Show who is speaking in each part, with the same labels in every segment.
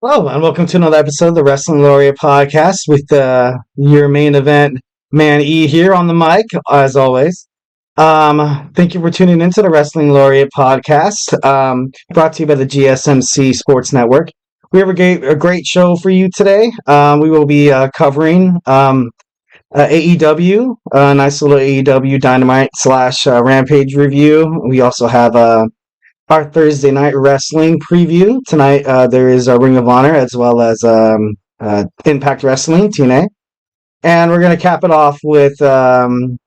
Speaker 1: Hello, and welcome to another episode of the Wrestling Laureate Podcast with your main event, Man E, here on the mic, as always. Thank you for tuning into the Wrestling Laureate Podcast, brought to you by the GSMC Sports Network. We have a great show for you today. We will be covering AEW, a nice little AEW Dynamite / Rampage review. We also have our Thursday night wrestling preview. Tonight, there is a Ring of Honor as well as Impact Wrestling, TNA. And we're going to cap it off with Ronda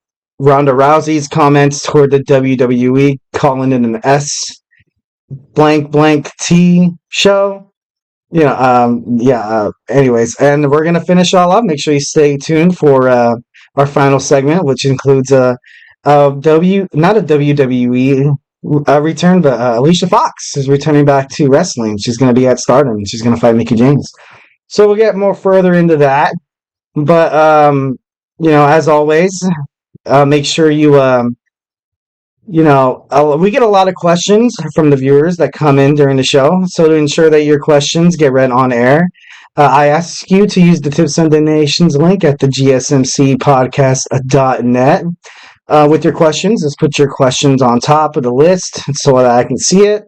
Speaker 1: Rousey's comments toward the WWE, calling it an S blank blank T show. Anyways, and we're going to finish all up. Make sure you stay tuned for our final segment, which includes not a WWE return, but Alicia Fox is returning back to wrestling. She's going to be at Stardom. She's going to fight Mickie James. So we'll get more further into that. But, as always, make sure we get a lot of questions from the viewers that come in during the show. So to ensure that your questions get read on air, I ask you to use the Tips and Donations link at the gsmcspodcast.net. With your questions, just put your questions on top of the list so that I can see it.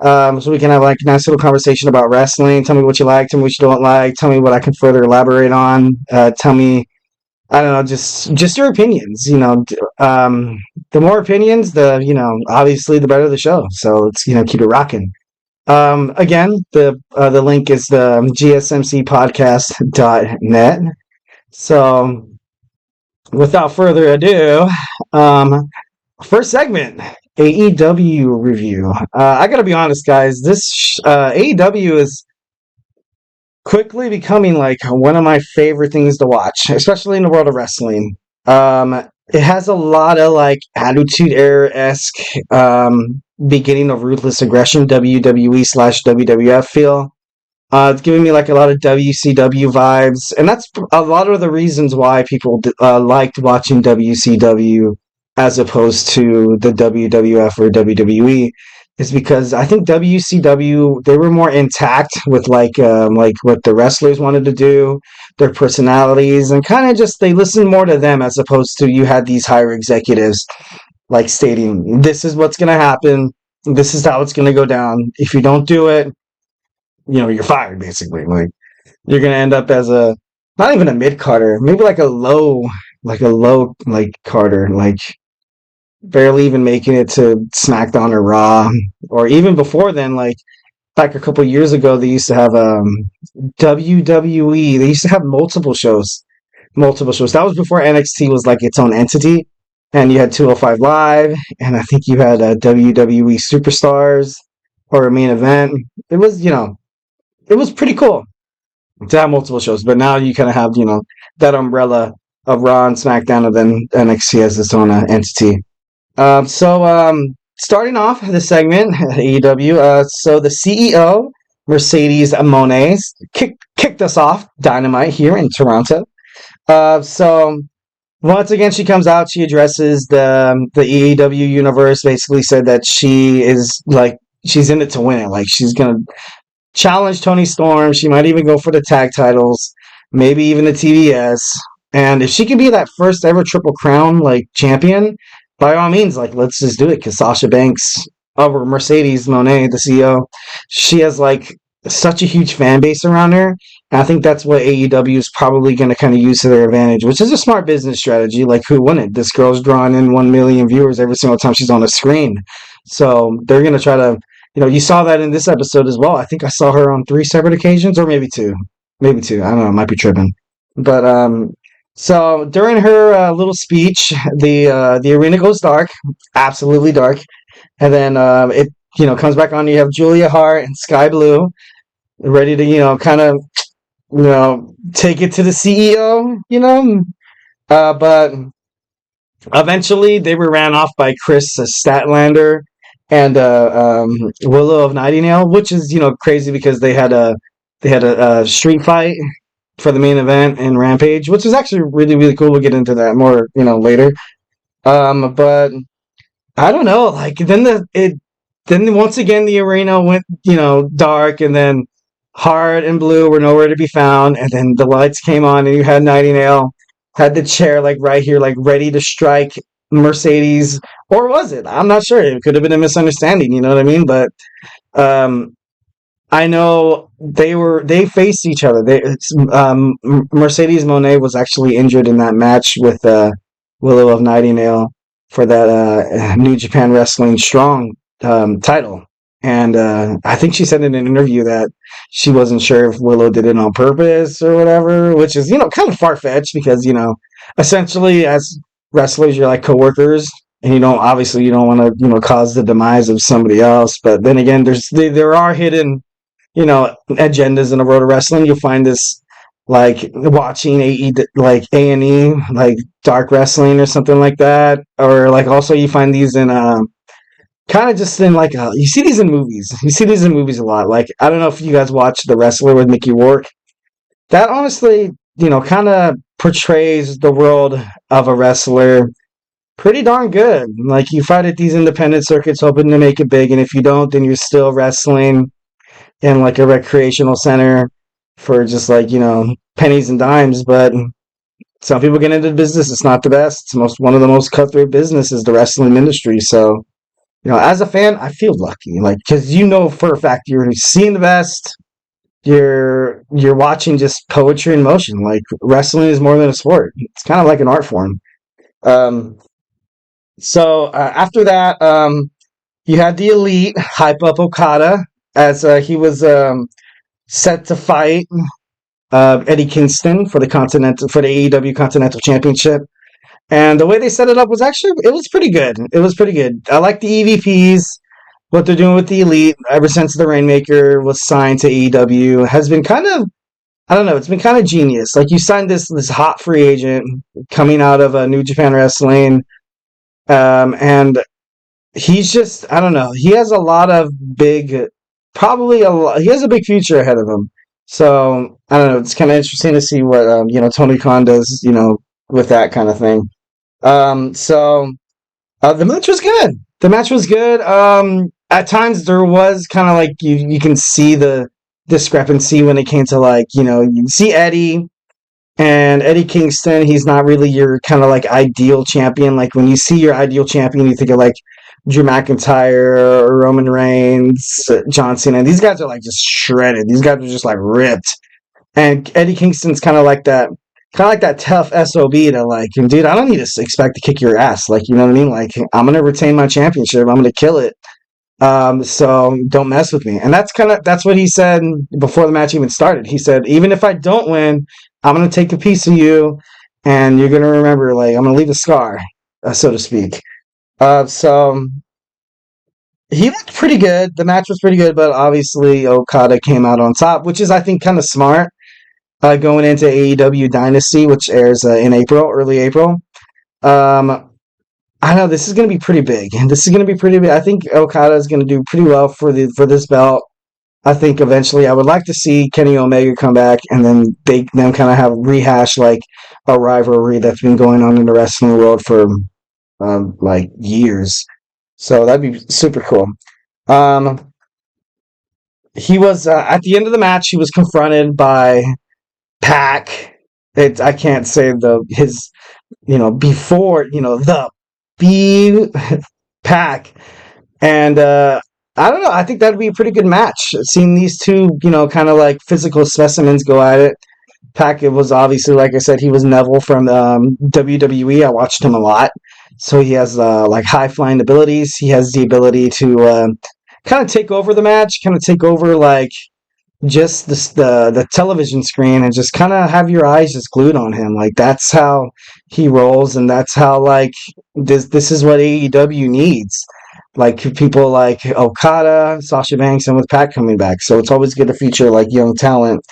Speaker 1: So we can have like a nice little conversation about wrestling. Tell me what you like, tell me what you don't like, tell me what I can further elaborate on. Tell me, I don't know, just your opinions. The more opinions, obviously the better the show. So let's keep it rocking. Again, the link is the gsmcpodcast.net. So without further ado, first segment, AEW review. I gotta be honest, guys. This AEW is quickly becoming like one of my favorite things to watch, especially in the world of wrestling. It has a lot of like Attitude Era-esque beginning of Ruthless Aggression, WWE / WWF feel. It's giving me like a lot of WCW vibes, and that's a lot of the reasons why people liked watching WCW as opposed to the WWF or WWE, is because I think WCW, they were more intact with like what the wrestlers wanted to do, their personalities, and kind of just they listened more to them as opposed to you had these higher executives like stating, this is what's going to happen, this is how it's going to go down. If you don't do it, you're fired, basically. Like, you're going to end up as not even a mid-carder, maybe like a low carder, like barely even making it to SmackDown or Raw. Or even before then, like back a couple years ago, they used to have WWE. They used to have multiple shows. That was before NXT was like its own entity. And you had 205 Live, and I think you had WWE Superstars or a main event. It was, it was pretty cool to have multiple shows, but now you kind of have, that umbrella of Raw and SmackDown, and then NXT as its own entity. Starting off the segment, AEW, so the CEO, Mercedes Moné, kicked us off Dynamite here in Toronto. So once again, she comes out, she addresses the AEW universe, basically said that she is like, she's in it to win it. Like, she's going to challenge Toni Storm. She might even go for the tag titles, maybe even the TBS. And if she can be that first ever Triple Crown like champion, by all means, like, let's just do it. Because Sasha Banks, or Mercedes Moné, the CEO, she has like such a huge fan base around her. And I think that's what AEW is probably going to kind of use to their advantage, which is a smart business strategy. Like, who wouldn't? This girl's drawing in 1 million viewers every single time she's on a screen. So they're going to try to, you saw that in this episode as well. I think I saw her on 3 separate occasions, or maybe 2. Maybe 2. I don't know. I might be tripping. But, so during her little speech, the arena goes dark. Absolutely dark. And then it, comes back on. You have Julia Hart and Sky Blue ready to, kind of, take it to the CEO, but eventually they were ran off by Chris Statlander and Willow of Nightingale, which is crazy because they had a street fight for the main event in Rampage, which is actually really, really cool. We'll get into that more later. But I don't know, like then once again the arena went dark, and then Hard and Blue were nowhere to be found, and then the lights came on, and you had Nightingale had the chair like right here, like ready to strike Mercedes, or was it? I'm not sure. It could have been a misunderstanding. You know what I mean? But um, I know they faced each other. Mercedes Moné was actually injured in that match with Willow of Nightingale for that New Japan Wrestling Strong title. And I think she said in an interview that she wasn't sure if Willow did it on purpose or whatever, which is, kind of far-fetched because, essentially as wrestlers, you're like coworkers, and you don't want to, cause the demise of somebody else. But then again, there are hidden, agendas in the world of wrestling. You'll find this like watching like A&E, like dark wrestling or something like that, or like also you find these in kind of just in like you see these in movies. You see these in movies a lot. Like I don't know if you guys watch The Wrestler with Mickey Rourke. That honestly, kind of portrays the world of a wrestler pretty darn good. Like you fight at these independent circuits hoping to make it big, and if you don't, then you're still wrestling in like a recreational center for just like, pennies and dimes. But some people get into the business. It's not the best. It's one of the most cutthroat businesses, the wrestling industry. So, as a fan, I feel lucky, like, because for a fact you're seeing the best. You're watching just poetry in motion. Like wrestling is more than a sport. It's kind of like an art form. Um, so after that, you had the Elite hype up Okada as he was set to fight Eddie Kingston for the AEW Continental Championship. And the way they set it up was it was pretty good. It was pretty good. I like the EVPs. What they're doing with the Elite ever since the Rainmaker was signed to AEW has been kind of, I don't know, it's been kind of genius. Like you signed this hot free agent coming out of New Japan Wrestling, and he's just, I don't know, he has a lot of he has a big future ahead of him. So I don't know, it's kind of interesting to see what Tony Khan does, with that kind of thing. So the match was good. The match was good. At times there was kind of like you can see the discrepancy when it came to like, you see Eddie and Eddie Kingston. He's not really your kind of like ideal champion. Like when you see your ideal champion, you think of like Drew McIntyre or Roman Reigns, John Cena. And these guys are like just shredded. These guys are just like ripped. And Eddie Kingston's kind of like that tough SOB to like, and dude, I don't need to expect to kick your ass. Like, you know what I mean? Like, I'm going to retain my championship. I'm going to kill it. So don't mess with me. And that's what he said before the match even started. He said, even if I don't win, I'm going to take a piece of you and you're going to remember, like, I'm going to leave a scar, so to speak. So he looked pretty good. The match was pretty good, but obviously Okada came out on top, which is, I think, kind of smart. Going into AEW Dynasty, which airs in early April. I know this is going to be pretty big. I think Okada is going to do pretty well for this belt. I think eventually I would like to see Kenny Omega come back, and then them kind of have rehash like a rivalry that's been going on in the wrestling world for like years. So that'd be super cool. He was at the end of the match. He was confronted by Pac. I can't say his before the B Pac, and I don't know. I think that'd be a pretty good match. Seeing these two, kind of like physical specimens go at it. Pac, it was obviously, like I said, he was Neville from WWE. I watched him a lot, so he has like high flying abilities. He has the ability to kind of take over the match, kind of take over like just the television screen, and just kind of have your eyes just glued on him. Like that's how he rolls, and that's how like this is what AEW needs. Like people like Okada, Sasha Banks, and with Pac coming back. So it's always good to feature like young talent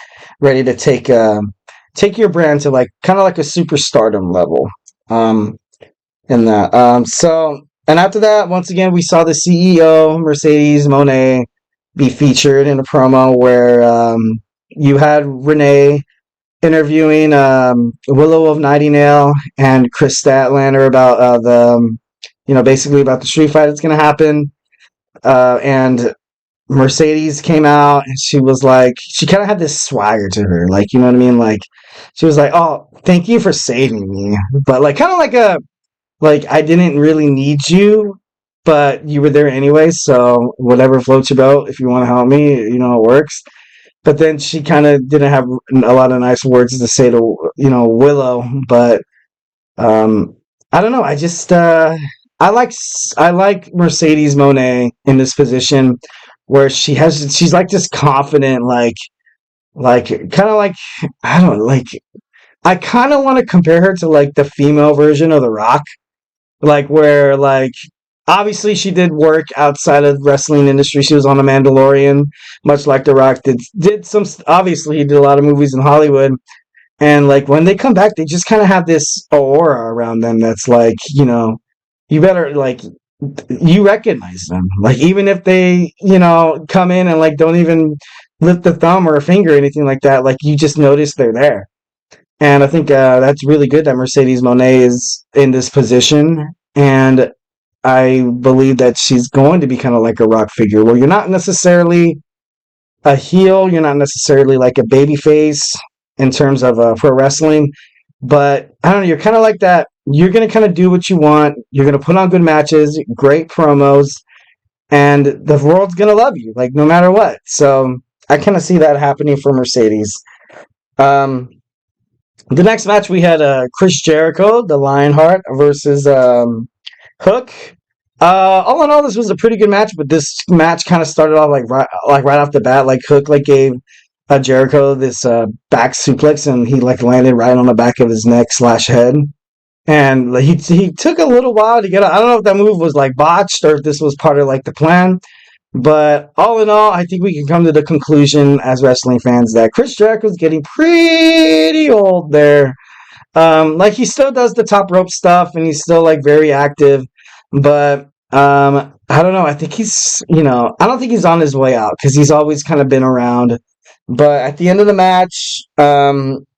Speaker 1: ready to take your brand to like kind of like a superstardom level. In that. So and after that, once again, we saw the CEO Mercedes Moné be featured in a promo where you had Renee interviewing Willow of Nightingale and Chris Statlander about basically about the street fight that's going to happen. And Mercedes came out and she was like, she kind of had this swagger to her, like, you know what I mean? Like, she was like, "Oh, thank you for saving me," but like, kind of like like I didn't really need you, but you were there anyway, so whatever floats your boat. If you want to help me, it works. But then she kind of didn't have a lot of nice words to say to Willow, but um, I don't know. I like Mercedes Monet in this position where she's like this confident, like kind of like I don't know, like I kind of want to compare her to like the female version of The Rock, like where like obviously she did work outside of wrestling industry. She was on a Mandalorian, much like The Rock did some. Obviously, he did a lot of movies in Hollywood, and like when they come back, they just kind of have this aura around them that's like, you better like you recognize them. Like even if they, come in and like don't even lift a thumb or a finger or anything like that, like you just notice they're there. And I think that's really good that Mercedes Monet is in this position. And I believe that she's going to be kind of like a Rock figure where you're not necessarily a heel. You're not necessarily like a baby face in terms of pro wrestling, but I don't know. You're kind of like that. You're going to kind of do what you want. You're going to put on good matches, great promos, and the world's going to love you, like no matter what. So I kind of see that happening for Mercedes. Um, the next match we had Chris Jericho, the Lionheart, versus Hook. All in all, this was a pretty good match, but this match kind of started off right off the bat. Like Hook like gave Jericho this back suplex, and he like landed right on the back of his neck / head, and like, he took a little while to get out. I don't know if that move was like botched or if this was part of like the plan, but all in all, I think we can come to the conclusion as wrestling fans that Chris Jericho's getting pretty old there. Like he still does the top rope stuff, and he's still like very active. But I don't know. I think I don't think he's on his way out because he's always kind of been around. But at the end of the match,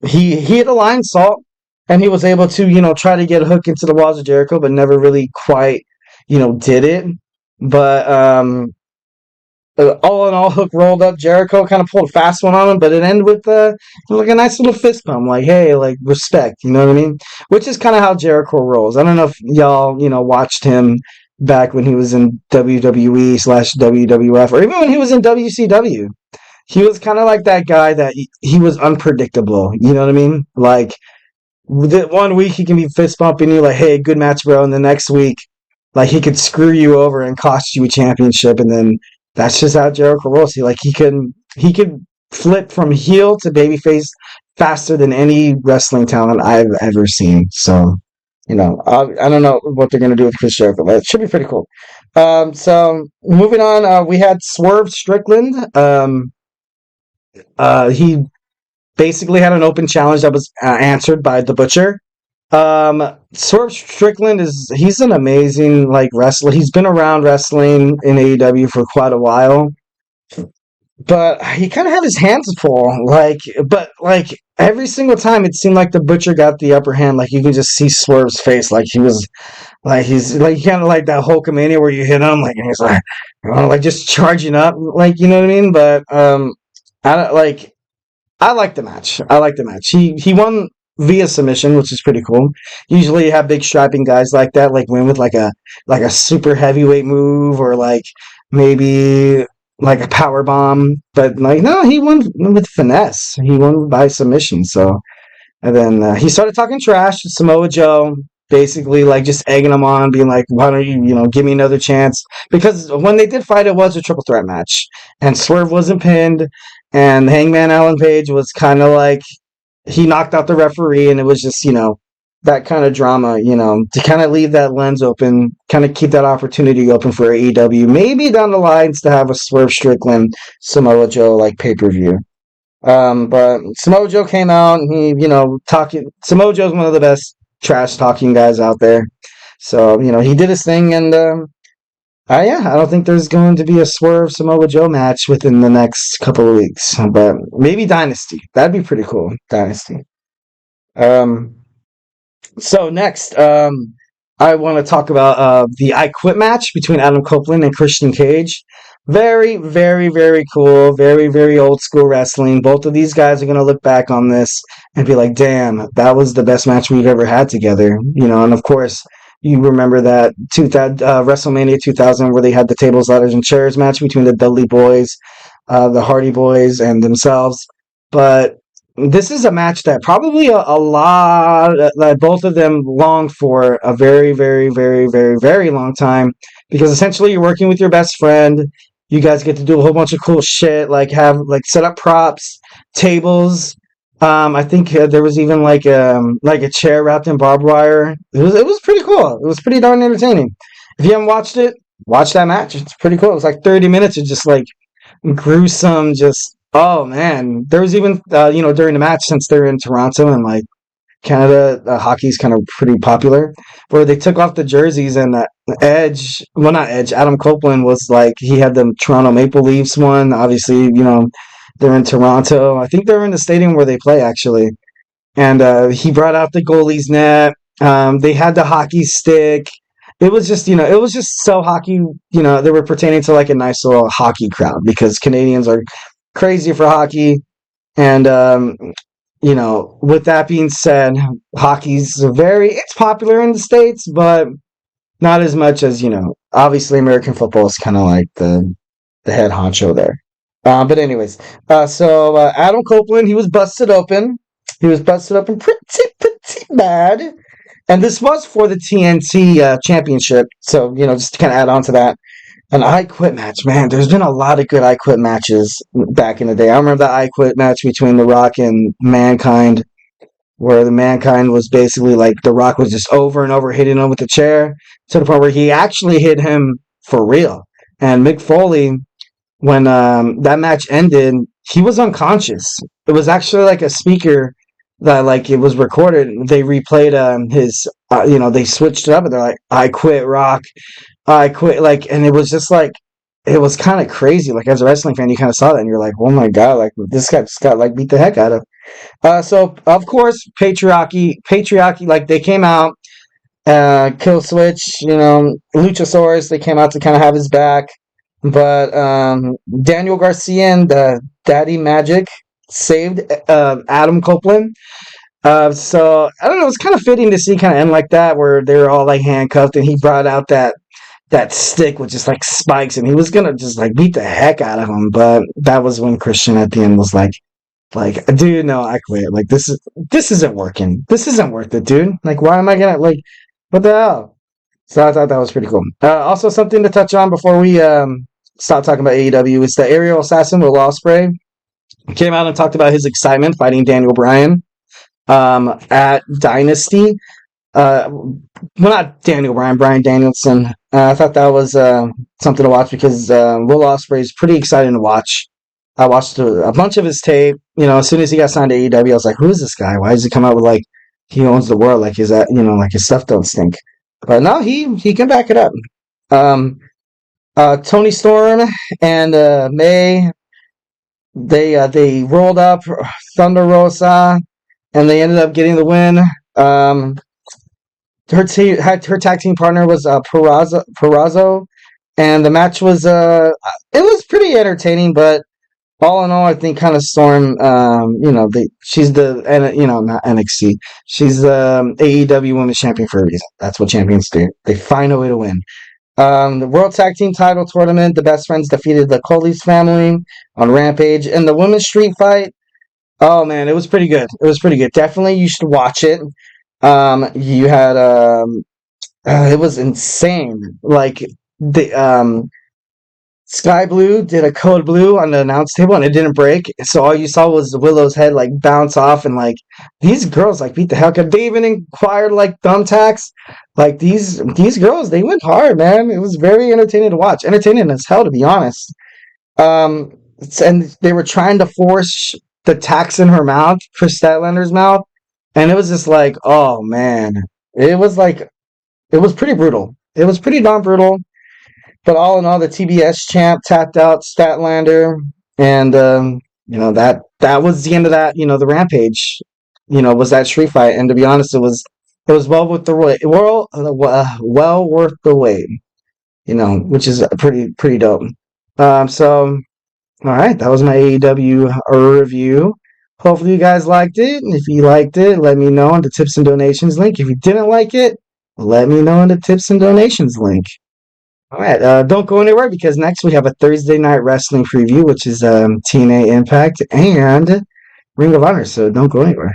Speaker 1: he hit a lion salt, and he was able to try to get a Hook into the walls of Jericho, but never really quite did it. But all in all, Hook rolled up Jericho, kind of pulled a fast one on him, but it ended with like a nice little fist bump, like, hey, like, respect, you know what I mean? Which is kind of how Jericho rolls. I don't know if y'all, watched him back when he was in WWE / WWF, or even when he was in WCW. He was kind of like that guy that he was unpredictable, you know what I mean? Like, one week he can be fist bumping you, like, hey, good match, bro, and the next week, like, he could screw you over and cost you a championship, and then that's just how Jericho rolls. He could flip from heel to babyface faster than any wrestling talent I've ever seen. So, I don't know what they're gonna do with Chris Jericho, but it should be pretty cool. So moving on, we had Swerve Strickland. He basically had an open challenge that was answered by the Butcher. Swerve Strickland he's an amazing like wrestler. He's been around wrestling in AEW for quite a while, but he kind of had his hands full. But every single time it seemed like the Butcher got the upper hand. Like you can just see Swerve's face, like he's like kind of like that Hulkamania where you hit him, like and he's like, like just charging up, like you know what I mean. But I don't like. I like the match. He won via submission, which is pretty cool. Usually you have big strapping guys like that, like win with like a super heavyweight move or like maybe like a power bomb. But like no, he won with finesse. He won by submission. So and then he started talking trash to Samoa Joe, basically like just egging him on, being like, "Why don't you give me another chance?" Because when they did fight, it was a triple threat match, and Swerve wasn't pinned, and Hangman Alan Page was kind of like he knocked out the referee, and it was just that kind of drama, to kind of leave that lens open, kind of keep that opportunity open for AEW, maybe down the lines to have a Swerve Strickland Samoa Joe like pay-per-view. But Samoa Joe came out and he, talking. Samoa Joe's one of the best trash talking guys out there. So, he did his thing and, yeah, I don't think there's going to be a Swerve Samoa Joe match within the next couple of weeks, but maybe Dynasty. That'd be pretty cool. Dynasty. So next, I want to talk about the I Quit match between Adam Copeland and Christian Cage. Very, very, very cool. Very, very old school wrestling. Both of these guys are going to look back on this and be like, damn, that was the best match we've ever had together. And of course, you remember that WrestleMania 2000 where they had the tables, ladders, and chairs match between the Dudley Boys, the Hardy Boys, and themselves. But this is a match that probably a lot that both of them longed for a very, very, very, very, very long time, because essentially you're working with your best friend. You guys get to do a whole bunch of cool shit, like set up props, tables. I think there was even like a chair wrapped in barbed wire. It was pretty cool. It was pretty darn entertaining. If you haven't watched it, watch that match. It's pretty cool. It was like 30 minutes of just like gruesome, just oh man. There was even during the match, since they're in Toronto and like Canada, hockey's kind of pretty popular, where they took off the jerseys and Edge, well, not Edge, Adam Copeland was like, he had the Toronto Maple Leafs one. Obviously, they're in Toronto. I think they're in the stadium where they play, actually. And he brought out the goalie's net. They had the hockey stick. It was just, so hockey, they were pertaining to like a nice little hockey crowd, because Canadians are crazy for hockey. And, with that being said, it's popular in the States, but not as much as, obviously American football is kind of like the head honcho there. But anyways, so Adam Copeland, he was busted open. He was busted open pretty bad. And this was for the TNT championship. So, just to kind of add on to that. An I Quit match, man. There's been a lot of good I Quit matches back in the day. I remember the I Quit match between The Rock and Mankind, where the Mankind was basically like The Rock was just over and over hitting him with the chair, to the point where he actually hit him for real. And Mick Foley, when that match ended, he was unconscious. It was actually like a speaker that, like, it was recorded. They replayed his, they switched it up, and they're like, I quit Rock. I quit, like, and it was just like, it was kind of crazy. Like, as a wrestling fan, you kind of saw that, and you're like, oh my god, like, this guy just got, like, beat the heck out of. So, of course, patriarchy, like, they came out, Kill Switch, Luchasaurus, they came out to kind of have his back, but Daniel Garcia and Daddy Magic saved Adam Copeland. So, I don't know, it's kind of fitting to see kind of end like that, where they were all, like, handcuffed, and he brought out that stick with just like spikes, and he was gonna just like beat the heck out of him. But that was when Christian at the end was like, dude, no, I quit. Like, this isn't working. This isn't worth it, dude. Like, why am I gonna, like, what the hell? So I thought that was pretty cool. Also, something to touch on before we stop talking about AEW is the aerial assassin Will Ospreay came out and talked about his excitement fighting Daniel Bryan at Dynasty. Well, not Daniel Bryan, Bryan Danielson. I thought that was something to watch, because Will Ospreay is pretty exciting to watch. I watched a bunch of his tape. As soon as he got signed to AEW, I was like, who is this guy? Why does he come out with, like, he owns the world? Like, is that, like, his stuff don't stink? But no, he can back it up. Tony Storm and May, they rolled up Thunder Rosa, and they ended up getting the win. Her tag team partner was Purrazzo, and the match was it was pretty entertaining, but all in all, I think kind of Storm, she's not NXT, she's the AEW Women's Champion for a reason. That's what champions do. They find a way to win. The World Tag Team Title Tournament, the Best Friends defeated the Coley's family on Rampage, and the Women's Street Fight. Oh man, it was pretty good. It was pretty good. Definitely, you should watch it. You had it was insane. Like, the Sky Blue did a code blue on the announce table, and it didn't break. So all you saw was Willow's head like bounce off, and like these girls like beat the hell out. They even inquired like thumbtacks. Like these girls, they went hard, man. It was very entertaining to watch. Entertaining as hell, to be honest. And they were trying to force the tacks in her mouth, Chris Statlander's mouth. And it was just like, oh man, it was pretty brutal. It was pretty darn brutal. But all in all, the TBS champ tapped out Statlander, and that was the end of that. The Rampage, was that street fight. And to be honest, it was well worth the wait. Well worth the wait. Which is pretty dope. So, all right, that was my AEW review. Hopefully, you guys liked it. And if you liked it, let me know on the tips and donations link. If you didn't like it, let me know on the tips and donations link. All right, don't go anywhere because next we have a Thursday night wrestling preview, which is TNA Impact and Ring of Honor. So don't go anywhere.